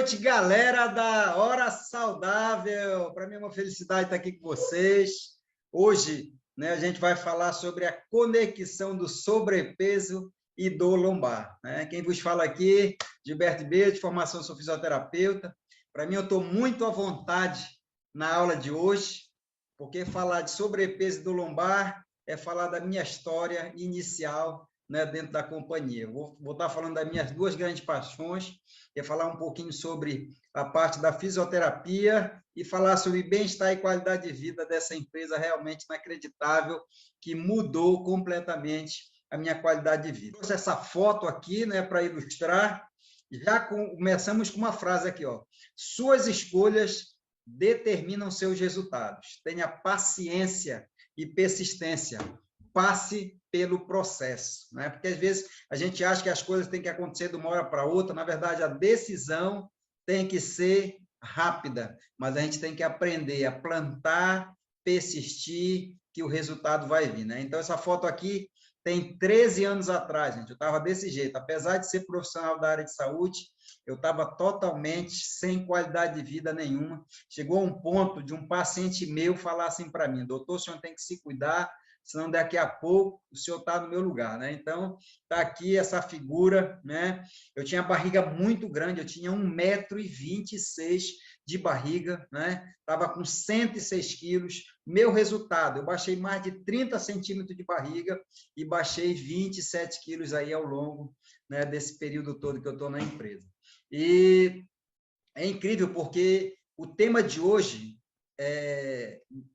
noite, galera da Hora Saudável. Para mim é uma felicidade estar aqui com vocês. Hoje, né, a gente vai falar sobre a conexão do sobrepeso e dor lombar. Né? Quem vos fala aqui, Gilberto B, de formação sou fisioterapeuta. Para mim, eu estou muito à vontade na aula de hoje, porque falar de sobrepeso e dor lombar é falar da minha história inicial, né, dentro da companhia. Vou estar falando das minhas duas grandes paixões, que é falar um pouquinho sobre a parte da fisioterapia e falar sobre bem-estar e qualidade de vida dessa empresa realmente inacreditável, que mudou completamente a minha qualidade de vida. Trouxe essa foto aqui, né, para ilustrar. Já começamos com uma frase aqui, ó. Suas escolhas determinam seus resultados. Tenha paciência e persistência. Passe pelo processo, né? Porque às vezes a gente acha que as coisas têm que acontecer de uma hora para outra, na verdade a decisão tem que ser rápida, mas a gente tem que aprender a plantar, persistir, que o resultado vai vir, né? Então essa foto aqui tem 13 anos atrás, gente, eu estava desse jeito, apesar de ser profissional da área de saúde, eu estava totalmente sem qualidade de vida nenhuma. Chegou a um ponto de um paciente meu falar assim para mim: doutor, o senhor tem que se cuidar, senão daqui a pouco o senhor está no meu lugar, né? Então, está aqui essa figura, né? Eu tinha a barriga muito grande, eu tinha 1,26 m de barriga, né? Estava com 106 quilos. Meu resultado, eu baixei mais de 30 centímetros de barriga e baixei 27 quilos aí ao longo, né, desse período todo que eu estou na empresa. E é incrível porque o tema de hoje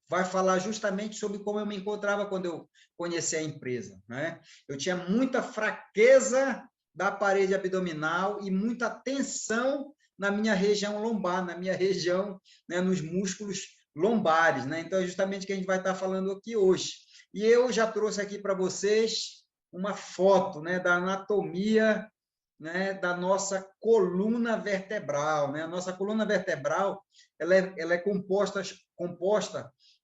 vai falar justamente sobre como eu me encontrava quando eu conheci a empresa, né? Eu tinha muita fraqueza da parede abdominal e muita tensão na minha região lombar, na minha região, né, nos músculos lombares, né? Então, é justamente o que a gente vai estar falando aqui hoje. E eu já trouxe aqui para vocês uma foto, né, da anatomia, né, da nossa coluna vertebral, né? A nossa coluna vertebral ela é composta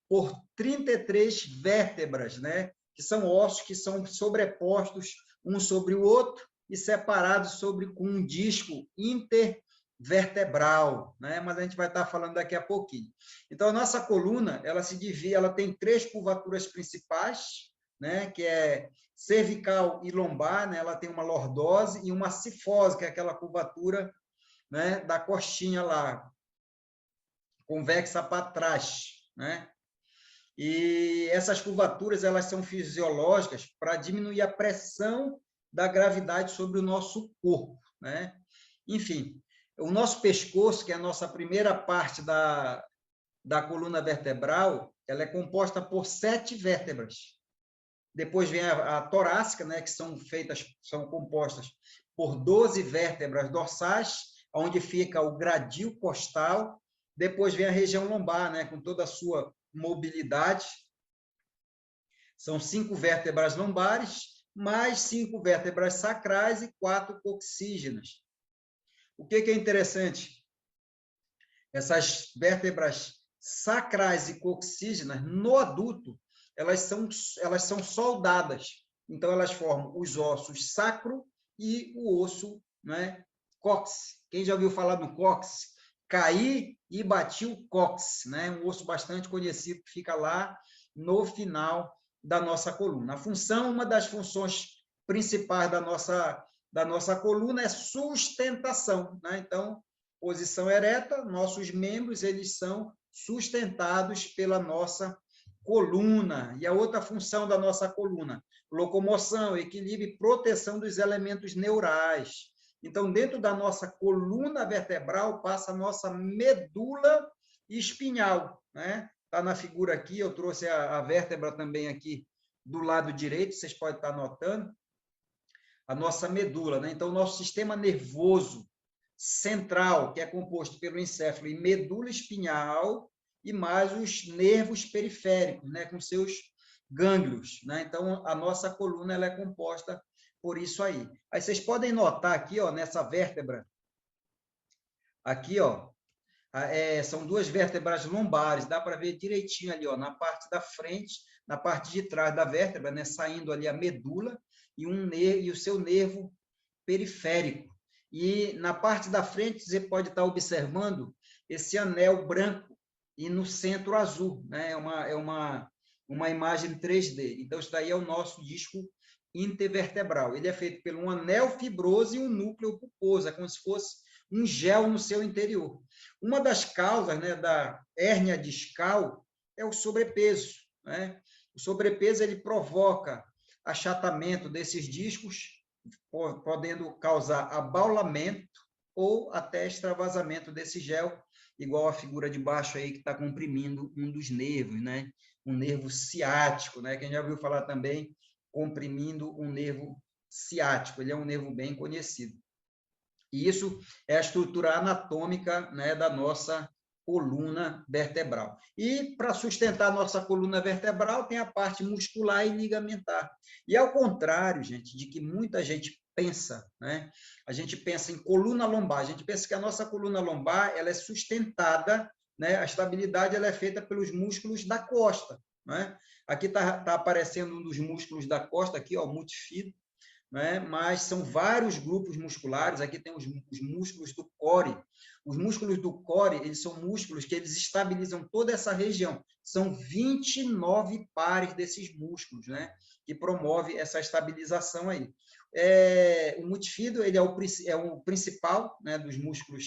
por 33 vértebras, né? Que são ossos que são sobrepostos um sobre o outro e separados com um disco intervertebral, né? Mas a gente vai estar falando daqui a pouquinho. Então, a nossa coluna ela se divide, ela tem 3 curvaturas principais, né? Que é cervical e lombar, né? Ela tem uma lordose e uma cifose, que é aquela curvatura, né, da costinha lá, convexa para trás, né? E essas curvaturas elas são fisiológicas para diminuir a pressão da gravidade sobre o nosso corpo, né? Enfim, o nosso pescoço, que é a nossa primeira parte da coluna vertebral, ela é composta por 7 vértebras. Depois vem a torácica, né, que são compostas por 12 vértebras dorsais, onde fica o gradil costal. Depois vem a região lombar, né, com toda a sua mobilidade. São 5 vértebras lombares, mais 5 vértebras sacrais e 4 coxígenas. O que é interessante? Essas vértebras sacrais e coxígenas, no adulto, elas são soldadas. Então, elas formam os ossos sacro e o osso, né, cóccix. Quem já ouviu falar do cóccix? Caí e bati o cóccix, né? Um osso bastante conhecido que fica lá no final da nossa coluna. Uma das funções principais da nossa coluna é sustentação, né? Então, posição ereta, nossos membros eles são sustentados pela nossa coluna. E a outra função da nossa coluna, locomoção, equilíbrio e proteção dos elementos neurais. Então, dentro da nossa coluna vertebral passa a nossa medula espinhal, né? Está na figura aqui, eu trouxe a vértebra também aqui do lado direito, vocês podem estar notando, a nossa medula, né? Então, o nosso sistema nervoso central, que é composto pelo encéfalo e medula espinhal, e mais os nervos periféricos, né, com seus gânglios, né? Então, a nossa coluna ela é composta por isso aí. Aí vocês podem notar aqui, ó, nessa vértebra, aqui, ó, são 2 vértebras lombares, dá para ver direitinho ali, ó, na parte da frente, na parte de trás da vértebra, né, saindo ali a medula e o seu nervo periférico. E na parte da frente, você pode estar observando esse anel branco e no centro azul, né? Uma imagem 3D. Então, isso daí é o nosso disco intervertebral. Ele é feito por um anel fibroso e um núcleo pulposo, é como se fosse um gel no seu interior. Uma das causas, né, da hérnia discal é o sobrepeso, né? O sobrepeso ele provoca achatamento desses discos, podendo causar abaulamento ou até extravasamento desse gel, igual a figura de baixo aí que está comprimindo um dos nervos, né? Um nervo ciático, né? Quem já ouviu falar também comprimindo um nervo ciático, ele é um nervo bem conhecido. E isso é a estrutura anatômica, né, da nossa coluna vertebral. E para sustentar a nossa coluna vertebral tem a parte muscular e ligamentar. E ao contrário, gente, de que muita gente pensa, né? A gente pensa em coluna lombar, a gente pensa que a nossa coluna lombar ela é sustentada, né? A estabilidade ela é feita pelos músculos da costa, né? Aqui tá aparecendo um dos músculos da costa, aqui, ó, multifído, né? Mas são vários grupos musculares. Aqui tem os músculos do core. Os músculos do core, eles são músculos que eles estabilizam toda essa região. São 29 pares desses músculos, né? Que promove essa estabilização aí. O multifído, ele é o principal, né, dos músculos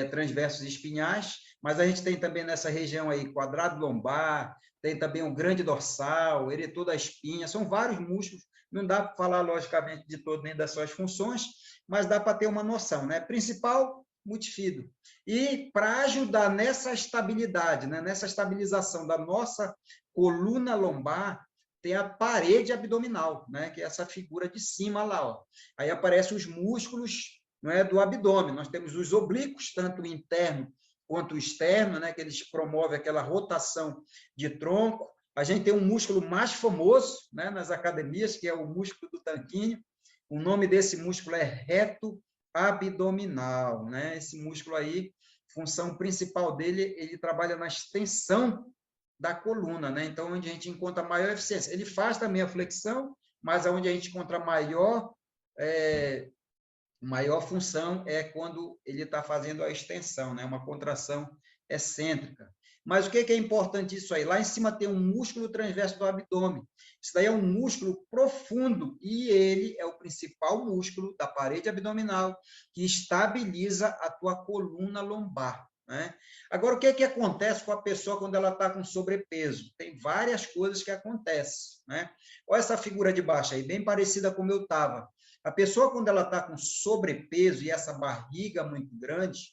transversos espinhais, mas a gente tem também nessa região aí quadrado lombar, tem também o grande dorsal, eretor da espinha, são vários músculos. Não dá para falar, logicamente, de todo nem das suas funções, mas dá para ter uma noção, né? Principal, multifído. E para ajudar nessa estabilidade, né? Nessa estabilização da nossa coluna lombar, tem a parede abdominal, né? Que é essa figura de cima lá, ó. Aí aparecem os músculos, não é, do abdômen. Nós temos os oblíquos, tanto o interno quanto o externo, né? Que eles promovem aquela rotação de tronco. A gente tem um músculo mais famoso, né, nas academias, que é o músculo do tanquinho. O nome desse músculo é reto abdominal, né? Esse músculo aí, função principal dele, ele trabalha na extensão da coluna, né? Então, onde a gente encontra maior eficiência. Ele faz também a flexão, mas onde a gente encontra maior função é quando ele está fazendo a extensão, né? Uma contração excêntrica. Mas o que é importante isso aí? Lá em cima tem um músculo transverso do abdômen. Isso daí é um músculo profundo e ele é o principal músculo da parede abdominal que estabiliza a tua coluna lombar, né? Agora, o que acontece com a pessoa quando ela está com sobrepeso? Tem várias coisas que acontecem, né? Olha essa figura de baixo aí, bem parecida com como eu estava. A pessoa, quando ela está com sobrepeso e essa barriga muito grande,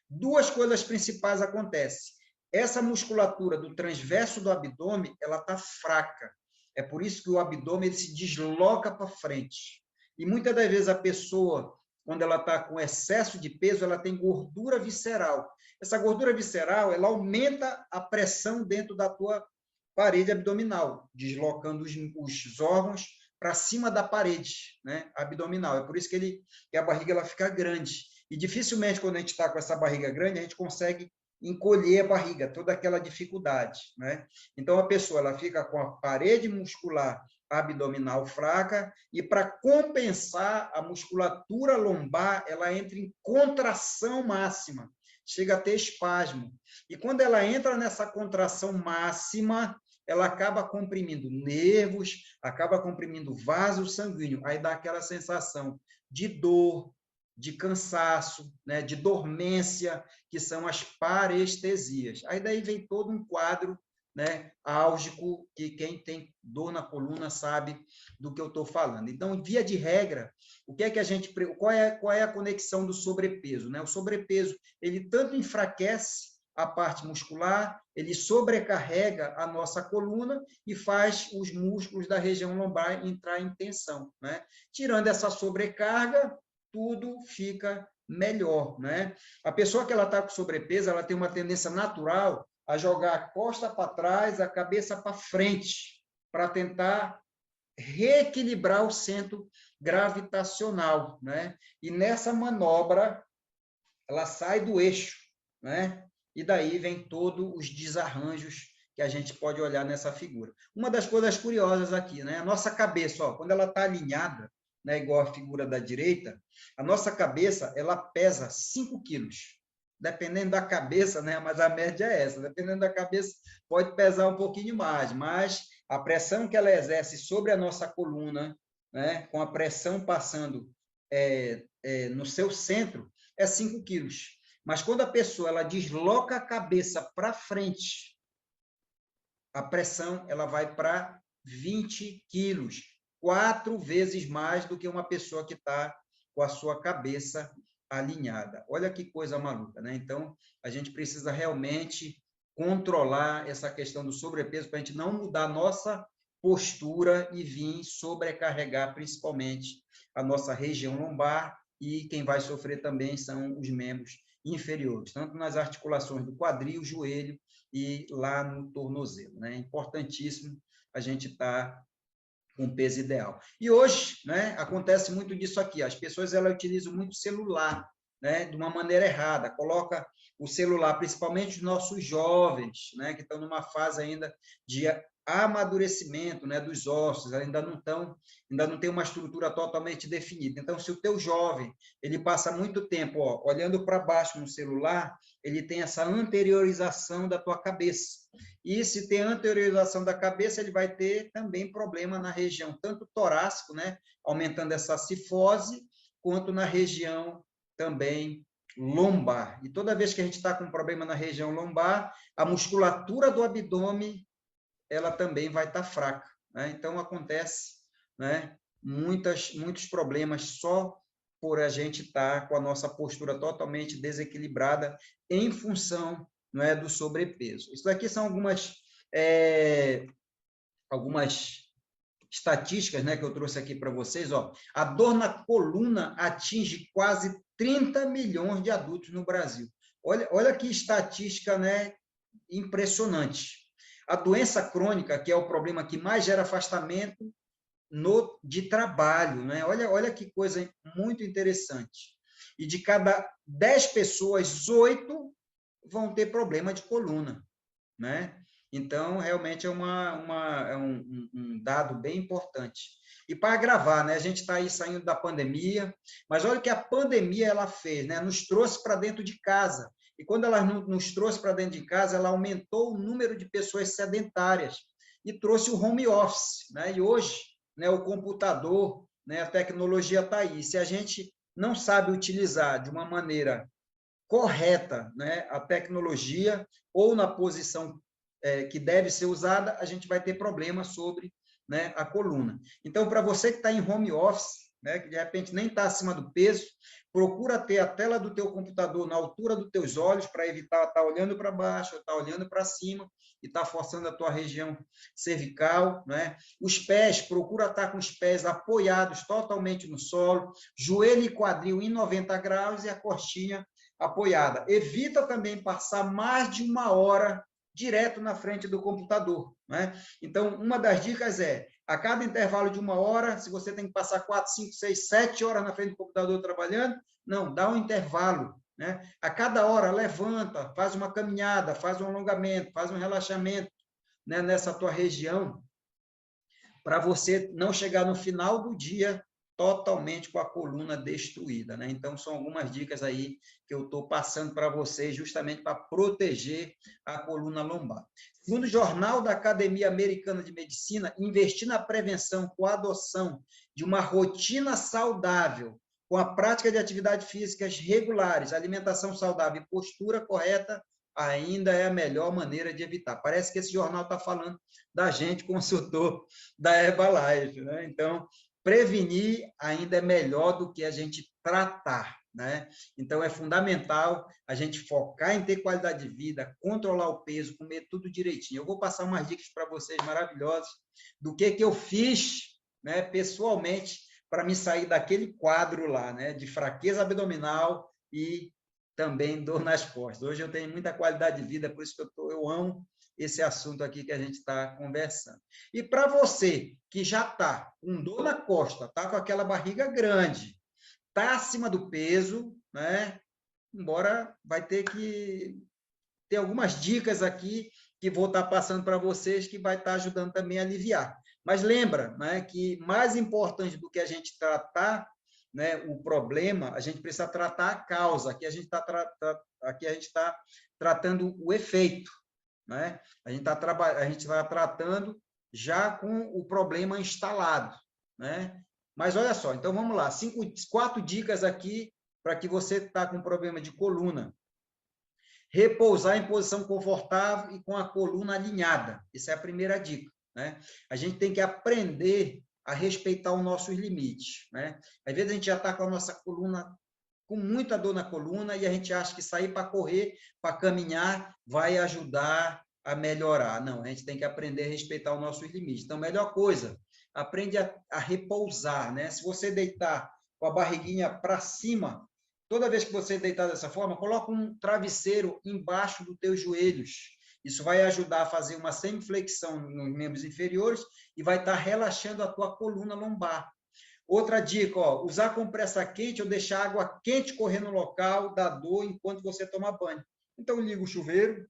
duas coisas principais acontecem. Essa musculatura do transverso do abdômen, ela está fraca. É por isso que o abdômen ele se desloca para frente. E muitas das vezes a pessoa, quando ela está com excesso de peso, ela tem gordura visceral. Essa gordura visceral, ela aumenta a pressão dentro da tua parede abdominal, deslocando os órgãos para cima da parede, né, abdominal. É por isso que a barriga ela fica grande. E dificilmente, quando a gente está com essa barriga grande, a gente consegue encolher a barriga, toda aquela dificuldade, né? Então, a pessoa ela fica com a parede muscular abdominal fraca e, para compensar, a musculatura lombar, ela entra em contração máxima, chega a ter espasmo. E quando ela entra nessa contração máxima, ela acaba comprimindo nervos, acaba comprimindo vaso sanguíneo, aí dá aquela sensação de dor, de cansaço, né, de dormência, que são as parestesias. Aí daí vem todo um quadro, né, álgico, que quem tem dor na coluna sabe do que eu estou falando. Então, via de regra, o que é que a gente, qual é a conexão do sobrepeso, né? O sobrepeso, ele tanto enfraquece a parte muscular, ele sobrecarrega a nossa coluna e faz os músculos da região lombar entrar em tensão, né? Tirando essa sobrecarga, tudo fica melhor, né? A pessoa que ela está com sobrepeso, ela tem uma tendência natural a jogar a costa para trás, a cabeça para frente, para tentar reequilibrar o centro gravitacional, né? E nessa manobra, ela sai do eixo, né? E daí vem todos os desarranjos que a gente pode olhar nessa figura. Uma das coisas curiosas aqui, né? A nossa cabeça, ó, quando ela está alinhada, né, igual a figura da direita, a nossa cabeça, ela pesa 5 quilos. Dependendo da cabeça, né, mas a média é essa, dependendo da cabeça, pode pesar um pouquinho mais, mas a pressão que ela exerce sobre a nossa coluna, né, com a pressão passando no seu centro, é 5 quilos. Mas quando a pessoa ela desloca a cabeça para frente, a pressão ela vai para 20 quilos, 4 vezes mais do que uma pessoa que está com a sua cabeça alinhada. Olha que coisa maluca, né? Então, a gente precisa realmente controlar essa questão do sobrepeso para a gente não mudar a nossa postura e vir sobrecarregar principalmente a nossa região lombar, e quem vai sofrer também são os membros inferiores, tanto nas articulações do quadril, joelho e lá no tornozelo, né? É importantíssimo a gente estar com o peso ideal. E hoje, né, acontece muito disso aqui, as pessoas elas utilizam muito o celular, né, de uma maneira errada, coloca o celular, principalmente os nossos jovens, né, que estão numa fase ainda de amadurecimento, né, dos ossos, ainda não tem uma estrutura totalmente definida. Então, se o teu jovem, ele passa muito tempo, olhando para baixo no celular, ele tem essa anteriorização da tua cabeça. E se tem anteriorização da cabeça, ele vai ter também problema na região, tanto torácico, né, aumentando essa cifose, quanto na região também lombar. E toda vez que a gente está com problema na região lombar, a musculatura do abdômen, ela também vai estar fraca, né? Então, acontece, né, muitos problemas só por a gente estar com a nossa postura totalmente desequilibrada em função, não é, do sobrepeso. Isso daqui são algumas estatísticas, né, que eu trouxe aqui para vocês. A dor na coluna atinge quase 30 milhões de adultos no Brasil. Olha que estatística, né, impressionante. A doença crônica, que é o problema que mais gera afastamento de trabalho, né? Olha que coisa muito interessante. E de cada 10 pessoas, 8 vão ter problema de coluna, né? Então, realmente é um dado bem importante. E para agravar, né? A gente está aí saindo da pandemia, mas olha o que a pandemia ela fez, né? Nos trouxe para dentro de casa. E quando ela nos trouxe para dentro de casa, ela aumentou o número de pessoas sedentárias e trouxe o home office, né? E hoje, né, o computador, né, a tecnologia está aí. Se a gente não sabe utilizar de uma maneira correta, né, a tecnologia ou na posição que deve ser usada, a gente vai ter problema sobre, né, a coluna. Então, para você que está em home office, né, que de repente nem está acima do peso, procura ter a tela do teu computador na altura dos teus olhos para evitar estar olhando para baixo, estar olhando para cima e estar forçando a tua região cervical, né? Os pés, procura estar com os pés apoiados totalmente no solo, joelho e quadril em 90 graus e a coxinha apoiada. Evita também passar mais de 1 hora direto na frente do computador, né? Então, uma das dicas é, a cada intervalo de 1 hora, se você tem que passar 4, 5, 6, 7 horas na frente do computador trabalhando, não, dá um intervalo, né? A cada hora, levanta, faz uma caminhada, faz um alongamento, faz um relaxamento, né, nessa tua região, para você não chegar no final do dia totalmente com a coluna destruída, né? Então, são algumas dicas aí que eu estou passando para vocês, justamente para proteger a coluna lombar. Segundo o Jornal da Academia Americana de Medicina, investir na prevenção com a adoção de uma rotina saudável, com a prática de atividades físicas regulares, alimentação saudável e postura correta, ainda é a melhor maneira de evitar. Parece que esse jornal está falando da gente, consultor da Herbalife, né? Então, prevenir ainda é melhor do que a gente tratar, né? Então, é fundamental a gente focar em ter qualidade de vida, controlar o peso, comer tudo direitinho. Eu vou passar umas dicas para vocês maravilhosas do que eu fiz, né, pessoalmente, para me sair daquele quadro lá, né, de fraqueza abdominal e também dor nas costas. Hoje eu tenho muita qualidade de vida, por isso que eu amo esse assunto aqui que a gente está conversando. E para você que já está com dor na costa, está com aquela barriga grande, está acima do peso, né? Embora vai ter que ter algumas dicas aqui que vou estar passando para vocês que vai estar ajudando também a aliviar. Mas lembra, né, que mais importante do que a gente tratar, né, o problema, a gente precisa tratar a causa. Aqui a gente está tratando o efeito, né? A gente está tratando já com o problema instalado, né? Mas olha só, então vamos lá, 4 dicas aqui para que você está com problema de coluna. Repousar em posição confortável e com a coluna alinhada. Essa é a primeira dica, né? A gente tem que aprender a respeitar os nossos limites, né? Às vezes a gente já está com a nossa coluna com muita dor na coluna e a gente acha que sair para correr, para caminhar, vai ajudar a melhorar. Não, a gente tem que aprender a respeitar os nossos limites. Então, melhor coisa, aprende a repousar, né? Se você deitar com a barriguinha para cima, toda vez que você deitar dessa forma, coloca um travesseiro embaixo dos teus joelhos. Isso vai ajudar a fazer uma semiflexão nos membros inferiores e vai estar relaxando a tua coluna lombar. Outra dica, ó, usar compressa quente ou deixar água quente correr no local da dor enquanto você toma banho. Então, liga o chuveiro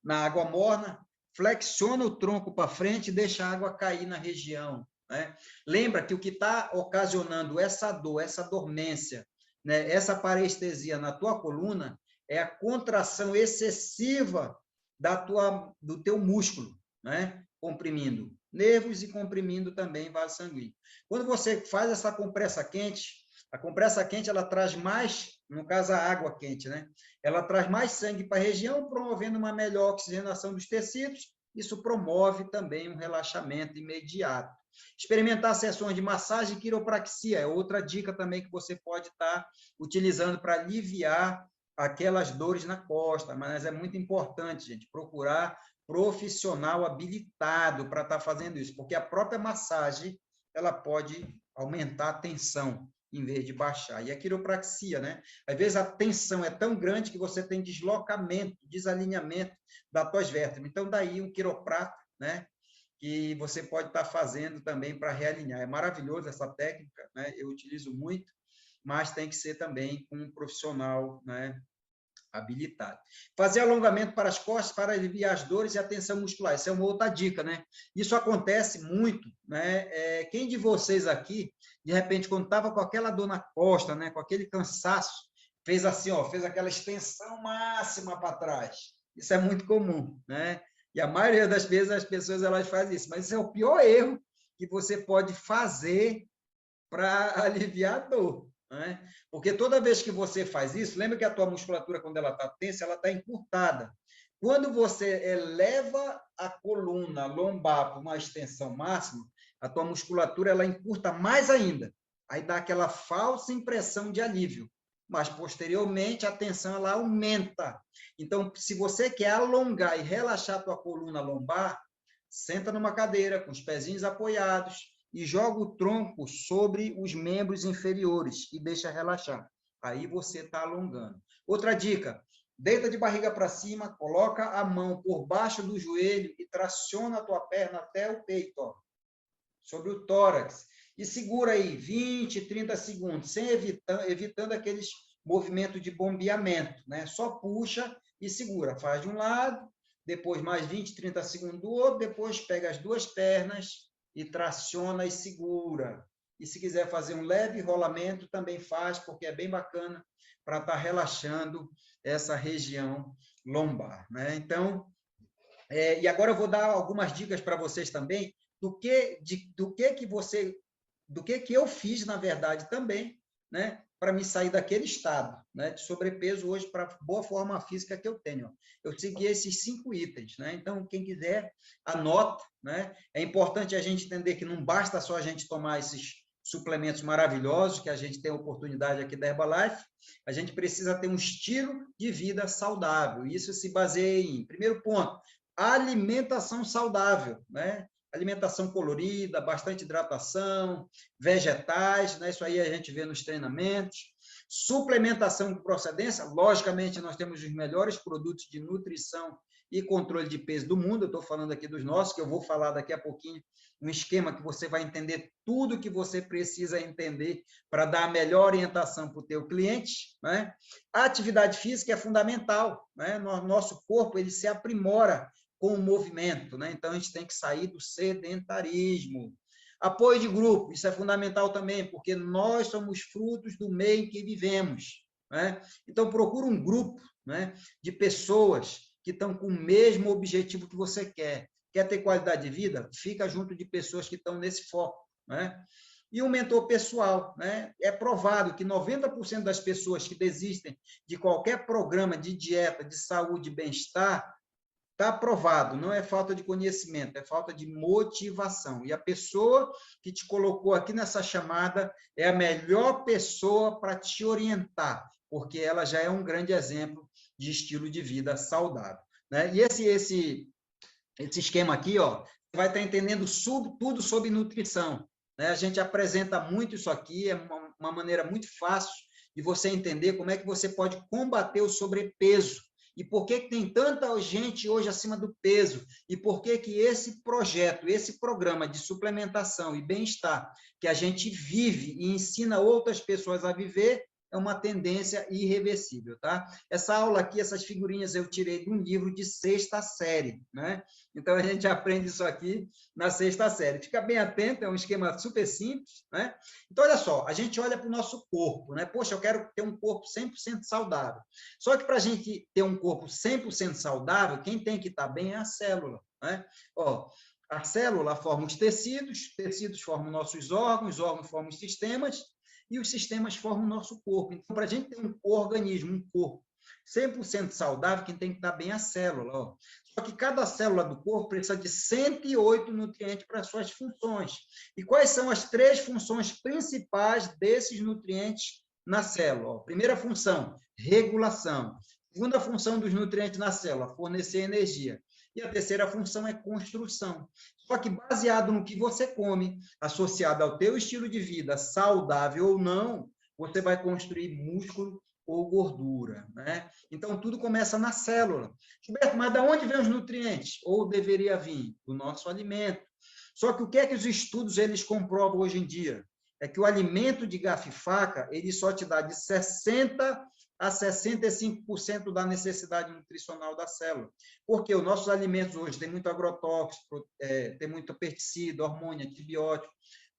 na água morna, flexiona o tronco para frente e deixa a água cair na região, né? Lembra que o que está ocasionando essa dor, essa dormência, né, essa parestesia na tua coluna é a contração excessiva do teu músculo, né? Comprimindo nervos e comprimindo também vaso sanguíneo. Quando você faz essa compressa quente, a compressa quente ela traz mais, no caso a água quente, né? Ela traz mais sangue para a região, promovendo uma melhor oxigenação dos tecidos. Isso promove também um relaxamento imediato. Experimentar sessões de massagem e quiropraxia é outra dica também que você pode estar utilizando para aliviar aquelas dores na costa, mas é muito importante, gente, procurar profissional habilitado para estar fazendo isso, porque a própria massagem ela pode aumentar a tensão em vez de baixar. E a quiropraxia, né? Às vezes a tensão é tão grande que você tem deslocamento, desalinhamento das tuas vértebras. Então, daí um quiroprata, né? Que você pode estar fazendo também para realinhar. É maravilhoso essa técnica, né? Eu utilizo muito, mas tem que ser também com um profissional, né? Habilitado. Fazer alongamento para as costas para aliviar as dores e a tensão muscular. Essa é uma outra dica, né? Isso acontece muito, né? Quem de vocês aqui, de repente, quando estava com aquela dor na costa, né? Com aquele cansaço, fez assim, ó, fez aquela extensão máxima para trás. Isso é muito comum, né? E a maioria das vezes as pessoas elas fazem isso, mas isso é o pior erro que você pode fazer para aliviar a dor, né? Porque toda vez que você faz isso, lembra que a tua musculatura, quando ela está tensa, ela está encurtada. Quando você eleva a coluna lombar para uma extensão máxima, a tua musculatura ela encurta mais ainda. Aí dá aquela falsa impressão de alívio. Mas, posteriormente, a tensão ela aumenta. Então, se você quer alongar e relaxar a tua coluna lombar, senta numa cadeira com os pezinhos apoiados, e joga o tronco sobre os membros inferiores e deixa relaxar. Aí você está alongando. Outra dica, deita de barriga para cima, coloca a mão por baixo do joelho e traciona a tua perna até o peito, ó, sobre o tórax. E segura aí 20, 30 segundos, sem evitando aqueles movimentos de bombeamento, né? Só puxa e segura. Faz de um lado, depois mais 20, 30 segundos do outro, depois pega as duas pernas e traciona e segura. E se quiser fazer um leve rolamento, também faz, porque é bem bacana para estar relaxando essa região lombar, né? Então, e agora eu vou dar algumas dicas para vocês também do que eu fiz, na verdade, também, né? Para me sair daquele estado, né, de sobrepeso hoje para a boa forma física que eu tenho. Eu segui esses 5 itens, né? Então, quem quiser, anota, né? É importante a gente entender que não basta só a gente tomar esses suplementos maravilhosos que a gente tem a oportunidade aqui da Herbalife, a gente precisa ter um estilo de vida saudável. Isso se baseia em, primeiro ponto, alimentação saudável, né? Alimentação colorida, bastante hidratação, vegetais, né? Isso aí a gente vê nos treinamentos. Suplementação de procedência, logicamente nós temos os melhores produtos de nutrição e controle de peso do mundo, eu estou falando aqui dos nossos, que eu vou falar daqui a pouquinho, um esquema que você vai entender tudo que você precisa entender para dar a melhor orientação para o teu cliente, né? A atividade física é fundamental, né? Nosso corpo ele se aprimora com o movimento, né? Então, a gente tem que sair do sedentarismo. Apoio de grupo, isso é fundamental também, porque nós somos frutos do meio em que vivemos, né? Então, procura um grupo, né, de pessoas que estão com o mesmo objetivo que você quer. Quer ter qualidade de vida? Fica junto de pessoas que estão nesse foco, né? E um mentor pessoal, né? É provado que 90% das pessoas que desistem de qualquer programa de dieta, de saúde e bem-estar, está provado, não é falta de conhecimento, é falta de motivação. E a pessoa que te colocou aqui nessa chamada é a melhor pessoa para te orientar, porque ela já é um grande exemplo de estilo de vida saudável, né? E esse esquema aqui, ó, você vai estar entendendo tudo sobre nutrição, né? A gente apresenta muito isso aqui, é uma maneira muito fácil de você entender como é que você pode combater o sobrepeso e por que tem tanta gente hoje acima do peso e por que esse projeto, esse programa de suplementação e bem-estar que a gente vive e ensina outras pessoas a viver é uma tendência irreversível, tá? Essa aula aqui, essas figurinhas eu tirei de um livro de 6ª série, né? Então, a gente aprende isso aqui na 6ª série. Fica bem atento, é um esquema super simples, né? Então, olha só, a gente olha para o nosso corpo, né? Poxa, eu quero ter um corpo 100% saudável. Só que para a gente ter um corpo 100% saudável, quem tem que estar bem é a célula, né? Ó, a célula forma os tecidos formam nossos órgãos formam os sistemas, e os sistemas formam o nosso corpo. Então, para a gente ter um organismo, um corpo 100% saudável, quem tem que estar bem é a célula. Ó. Só que cada célula do corpo precisa de 108 nutrientes para suas funções. E quais são as 3 funções principais desses nutrientes na célula? Ó, primeira função, regulação. Segunda função dos nutrientes na célula, fornecer energia. E a terceira função é construção. Só que baseado no que você come, associado ao teu estilo de vida, saudável ou não, você vai construir músculo ou gordura, né? Então, tudo começa na célula. Gilberto, mas de onde vêm os nutrientes? Ou deveria vir? Do nosso alimento. Só que o que é que os estudos eles comprovam hoje em dia? É que o alimento de garfo e faca, ele só te dá de 60% a 65% da necessidade nutricional da célula. Porque os nossos alimentos hoje têm muito agrotóxico, tem muito pesticida, hormônio, antibiótico.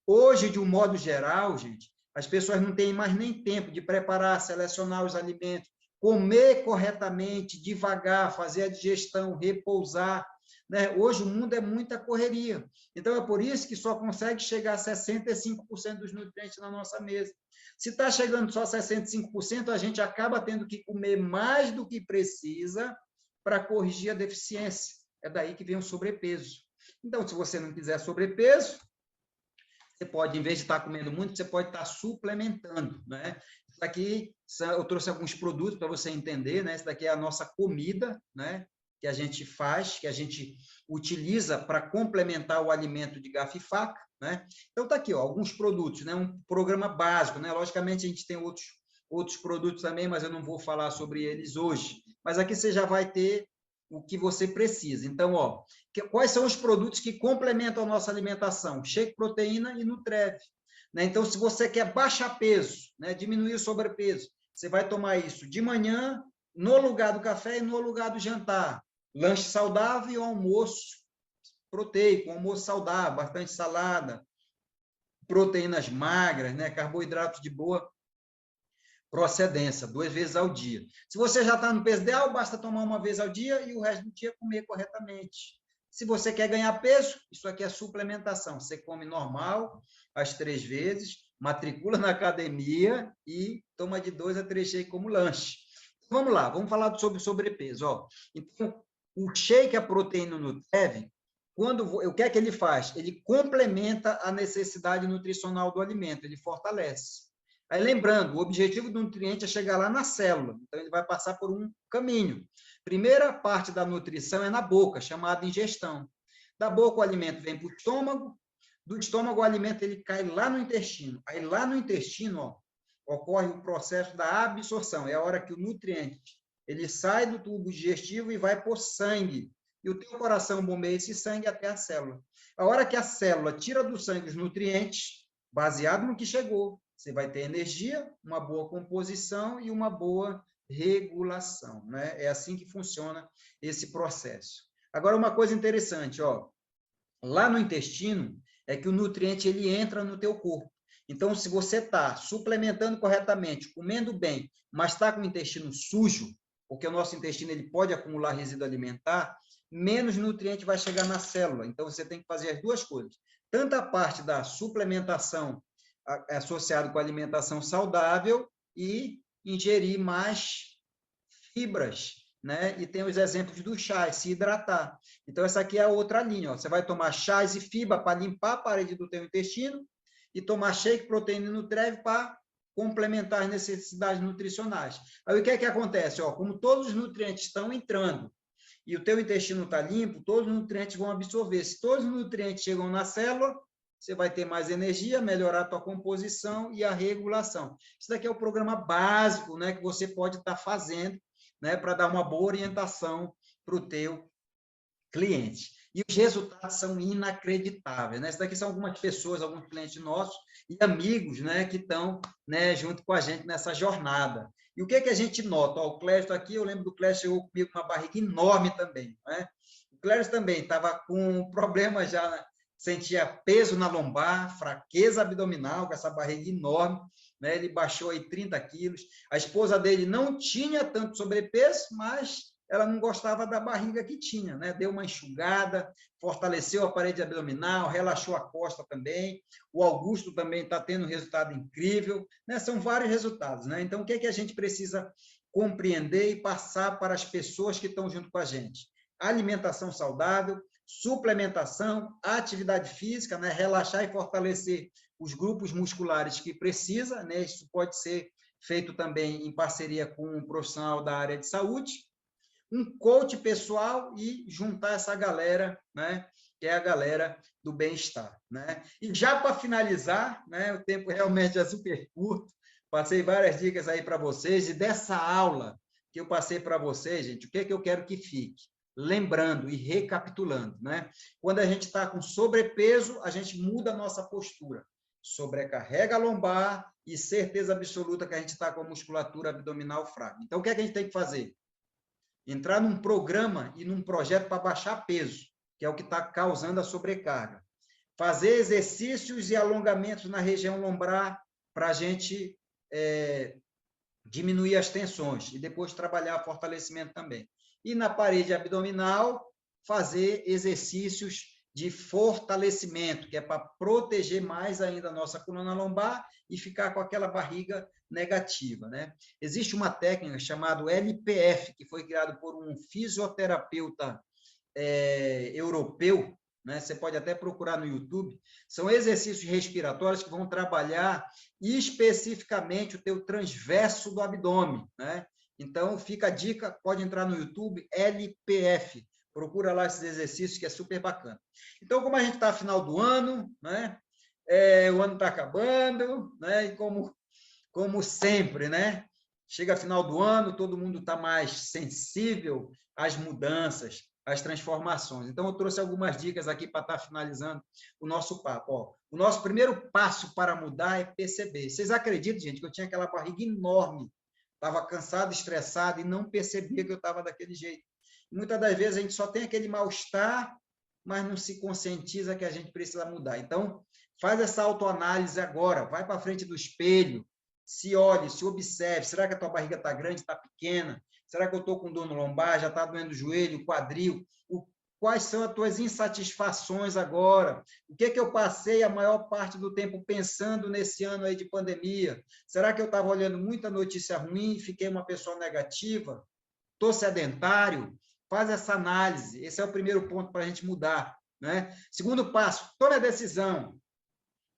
Hoje, de um modo geral, gente, as pessoas não têm mais nem tempo de preparar, selecionar os alimentos, comer corretamente, devagar, fazer a digestão, repousar, né? Hoje o mundo é muita correria. Então, é por isso que só consegue chegar a 65% dos nutrientes na nossa mesa. Se está chegando só a 65%, a gente acaba tendo que comer mais do que precisa para corrigir a deficiência. É daí que vem o sobrepeso. Então, se você não quiser sobrepeso, você pode, em vez de estar comendo muito, você pode estar suplementando, né? Isso daqui, eu trouxe alguns produtos para você entender, né? Isso daqui é a nossa comida, né? Que a gente faz, que a gente utiliza para complementar o alimento de garfo e faca, né? Então, tá aqui, ó, alguns produtos, né? Um programa básico, né? Logicamente, a gente tem outros produtos também, mas eu não vou falar sobre eles hoje. Mas aqui você já vai ter o que você precisa. Então, ó, quais são os produtos que complementam a nossa alimentação? Shake proteína e Nutrev. Né? Então, se você quer baixar peso, né, diminuir o sobrepeso, você vai tomar isso de manhã, no lugar do café e no lugar do jantar. Lanche saudável e almoço proteico, almoço saudável, bastante salada, proteínas magras, né, carboidratos de boa procedência, 2 vezes ao dia. Se você já está no peso ideal, basta tomar uma vez ao dia e o resto do dia comer corretamente. Se você quer ganhar peso, isso aqui é suplementação. Você come normal, as 3 vezes, matricula na academia e toma de 2 a 3 shakes como lanche. Vamos lá, vamos falar sobre sobrepeso. Ó. Então, o shake, a proteína Nutrev, o que é que ele faz? Ele complementa a necessidade nutricional do alimento, ele fortalece. Aí, lembrando, o objetivo do nutriente é chegar lá na célula, então ele vai passar por um caminho. Primeira parte da nutrição é na boca, chamada ingestão. Da boca o alimento vem para o estômago, do estômago o alimento ele cai lá no intestino. Aí lá no intestino, ó, ocorre o processo da absorção, é a hora que o nutriente ele sai do tubo digestivo e vai para o sangue. E o teu coração bombeia esse sangue até a célula. A hora que a célula tira do sangue os nutrientes, baseado no que chegou, você vai ter energia, uma boa composição e uma boa regulação, né? É assim que funciona esse processo. Agora, uma coisa interessante, ó, lá no intestino, é que o nutriente ele entra no teu corpo. Então, se você está suplementando corretamente, comendo bem, mas está com o intestino sujo, porque o nosso intestino ele pode acumular resíduo alimentar, menos nutriente vai chegar na célula. Então, você tem que fazer as duas coisas. Tanto a parte da suplementação associada com a alimentação saudável e ingerir mais fibras, né? E tem os exemplos do chá, se hidratar. Então, essa aqui é a outra linha, ó. Você vai tomar chás e fibra para limpar a parede do teu intestino e tomar shake, proteína e Nutreve para complementar as necessidades nutricionais. Aí, o que é que acontece? Ó, como todos os nutrientes estão entrando e o teu intestino está limpo, todos os nutrientes vão absorver. Se todos os nutrientes chegam na célula, você vai ter mais energia, melhorar a tua composição e a regulação. Isso daqui é o programa básico, né, que você pode estar fazendo, né, para dar uma boa orientação para o teu cliente. E os resultados são inacreditáveis, né? Isso daqui são algumas pessoas, alguns clientes nossos e amigos, né, que estão, né, junto com a gente nessa jornada. E o que é que a gente nota? Ó, o Clécio aqui, eu lembro do Clécio chegou comigo com uma barriga enorme também, né? O Clécio também estava com problema já, né? Sentia peso na lombar, fraqueza abdominal, com essa barriga enorme, né? Ele baixou aí 30 quilos. A esposa dele não tinha tanto sobrepeso, mas ela não gostava da barriga que tinha, né? Deu uma enxugada, fortaleceu a parede abdominal, relaxou a costa também. O Augusto também está tendo um resultado incrível, né? São vários resultados, né? Então, o que é que a gente precisa compreender e passar para as pessoas que estão junto com a gente? Alimentação saudável, suplementação, atividade física, né? Relaxar e fortalecer os grupos musculares que precisa, né? Isso pode ser feito também em parceria com um profissional da área de saúde, um coach pessoal e juntar essa galera, né, que é a galera do bem-estar, né? E já para finalizar, né, o tempo realmente é super curto, passei várias dicas aí para vocês, e dessa aula que eu passei para vocês, gente, o que é que eu quero que fique? Lembrando e recapitulando, né? Quando a gente está com sobrepeso, a gente muda a nossa postura, sobrecarrega a lombar e certeza absoluta que a gente está com a musculatura abdominal fraca. Então, o que é que a gente tem que fazer? Entrar num programa e num projeto para baixar peso, que é o que está causando a sobrecarga. Fazer exercícios e alongamentos na região lombar para a gente diminuir as tensões e depois trabalhar fortalecimento também. E na parede abdominal, fazer exercícios de fortalecimento, que é para proteger mais ainda a nossa coluna lombar e ficar com aquela barriga negativa, né? Existe uma técnica chamada LPF, que foi criado por um fisioterapeuta europeu, né? Você pode até procurar no YouTube. São exercícios respiratórios que vão trabalhar especificamente o teu transverso do abdômen, né? Então, fica a dica, pode entrar no YouTube, LPF, procura lá esses exercícios que é super bacana. Então, como a gente está no final do ano, né? O ano está acabando, né? E como sempre, né? Chega final do ano, todo mundo está mais sensível às mudanças, às transformações. Então, eu trouxe algumas dicas aqui para estar finalizando o nosso papo. Ó, o nosso primeiro passo para mudar é perceber. Vocês acreditam, gente, que eu tinha aquela barriga enorme, estava cansado, estressado e não percebia que eu estava daquele jeito. Muitas das vezes a gente só tem aquele mal-estar, mas não se conscientiza que a gente precisa mudar. Então, faz essa autoanálise agora, vai para frente do espelho, se olhe, se observe, será que a tua barriga está grande, está pequena? Será que eu estou com dor no lombar, já está doendo o joelho, o quadril? Quais são as tuas insatisfações agora? O que é que eu passei a maior parte do tempo pensando nesse ano aí de pandemia? Será que eu estava olhando muita notícia ruim e fiquei uma pessoa negativa? Estou sedentário? Faz essa análise, esse é o primeiro ponto para a gente mudar, né? Segundo passo, tome a decisão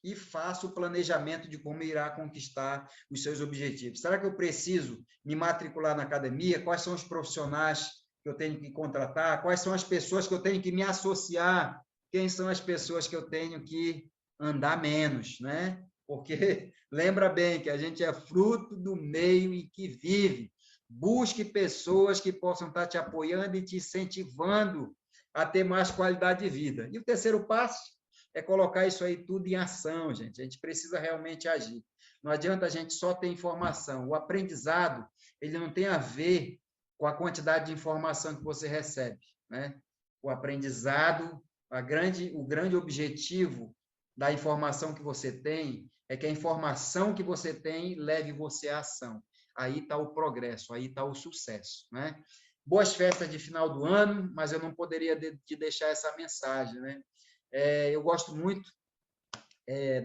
e faça o planejamento de como irá conquistar os seus objetivos. Será que eu preciso me matricular na academia? Quais são os profissionais que eu tenho que contratar? Quais são as pessoas que eu tenho que me associar? Quem são as pessoas que eu tenho que andar menos, né? Porque lembra bem que a gente é fruto do meio em que vive. Busque pessoas que possam estar te apoiando e te incentivando a ter mais qualidade de vida. E o terceiro passo é colocar isso aí tudo em ação, gente. A gente precisa realmente agir. Não adianta a gente só ter informação. O aprendizado, ele não tem a ver com a quantidade de informação que você recebe, né? o aprendizado, o grande objetivo da informação que você tem é que a informação que você tem leve você à ação. Aí está o progresso, aí está o sucesso, né? Boas festas de final do ano, mas eu não poderia te deixar essa mensagem, né? Eu gosto muito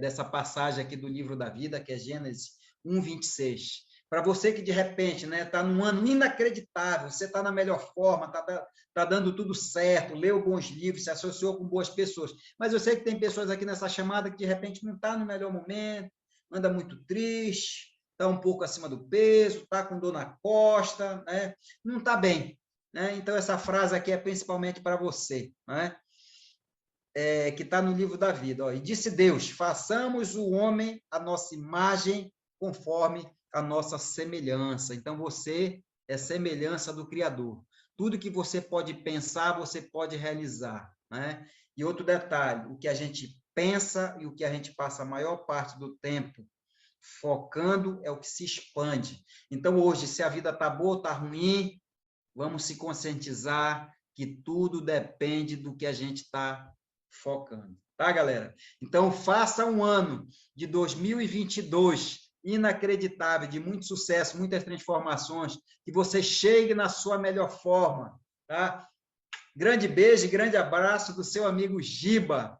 dessa passagem aqui do livro da vida, que é Gênesis 1:26. Para você que, de repente, está num ano inacreditável, você está na melhor forma, está dando tudo certo, leu bons livros, se associou com boas pessoas. Mas eu sei que tem pessoas aqui nessa chamada que, de repente, não está no melhor momento, anda muito triste, está um pouco acima do peso, está com dor na costa, né? Não está bem. Né? Então, essa frase aqui é principalmente para você, né? Que está no livro da vida. Ó. E disse Deus, façamos o homem a nossa imagem, conforme a nossa semelhança. Então, você é semelhança do Criador. Tudo que você pode pensar, você pode realizar. Né? E outro detalhe, o que a gente pensa e o que a gente passa a maior parte do tempo focando é o que se expande. Então, hoje, se a vida está boa ou está ruim, vamos se conscientizar que tudo depende do que a gente está focando, tá, galera? Então, faça um ano de 2022 inacreditável, de muito sucesso, muitas transformações, que você chegue na sua melhor forma, tá? Grande beijo, grande abraço do seu amigo Giba.